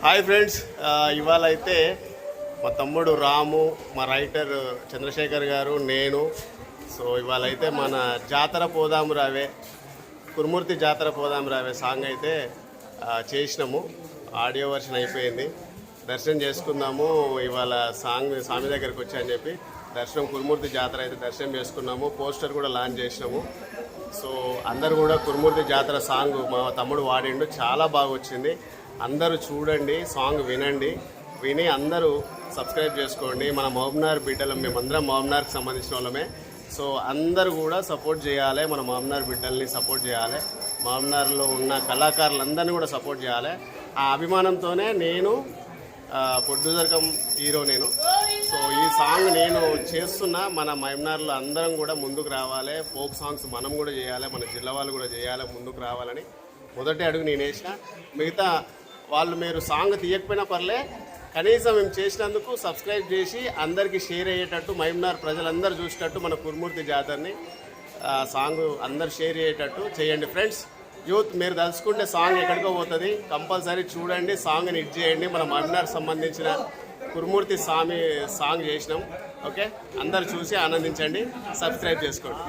Hi friends, ఇవాళ అయితే మా తమ్ముడు రాము, మా రైటర్ చంద్రశేఖర్ గారు, నేను. సో ఇవాళ అయితే మన జాతర పోదాము రావే, కురుమూర్తి జాతర పోదాము రావే సాంగ్ అయితే చేసినాము. ఆడియో వర్షన్ అయిపోయింది. దర్శనం చేసుకుందాము ఇవాళ సాంగ్ స్వామి దగ్గరికి వచ్చి అని చెప్పి దర్శనం కురుమూర్తి జాతర అయితే దర్శనం చేసుకున్నాము. పోస్టర్ కూడా లాంచ్ చేసినాము. సో అందరు కూడా కురుమూర్తి జాతర సాంగ్ మా తమ్ముడు వాడిండు, చాలా బాగా వచ్చింది. అందరూ చూడండి, సాంగ్ వినండి, విని అందరూ సబ్స్క్రైబ్ చేసుకోండి. మన మహబూబ్నగర్ బిడ్డలం, మేమందరం మహబూబ్నగర్కి సంబంధించిన వాళ్ళమే. సో అందరూ కూడా సపోర్ట్ చేయాలి, మన మహబూబ్నగర్ బిడ్డల్ని సపోర్ట్ చేయాలి, మహబూబ్నగర్లో ఉన్న కళాకారులందరినీ కూడా సపోర్ట్ చేయాలి. ఆ అభిమానంతోనే నేను ప్రొడ్యూసర్ కమ్ హీరో నేను. సో ఈ సాంగ్ నేను చేస్తున్నా, మన మహబూబ్నగర్లో అందరం కూడా ముందుకు రావాలి. ఫోక్ సాంగ్స్ మనం కూడా చేయాలి, మన జిల్లా వాళ్ళు కూడా చేయాలి, ముందుకు రావాలని మొదటి అడుగు నేను వేసిన. మిగతా వాళ్ళు మీరు సాంగ్ తీయకపోయినా పర్లే, కనీసం మేము చేసినందుకు సబ్స్క్రైబ్ చేసి అందరికీ షేర్ అయ్యేటట్టు, మహబూబ్నగర్ ప్రజలందరూ చూసేటట్టు మన కురుమూర్తి జాతరని సాంగ్ అందరు షేర్ అయ్యేటట్టు చేయండి ఫ్రెండ్స్. యూత్ మీరు తలుచుకుంటే సాంగ్ ఎక్కడికో పోతుంది, కంపల్సరీ చూడండి, సాంగ్ని హిట్ చేయండి. మన మహబూబ్నగర్ సంబంధించిన కురుమూర్తి స్వామి సాంగ్ చేసినాం. ఓకే, అందరు చూసి ఆనందించండి, సబ్స్క్రైబ్ చేసుకోండి.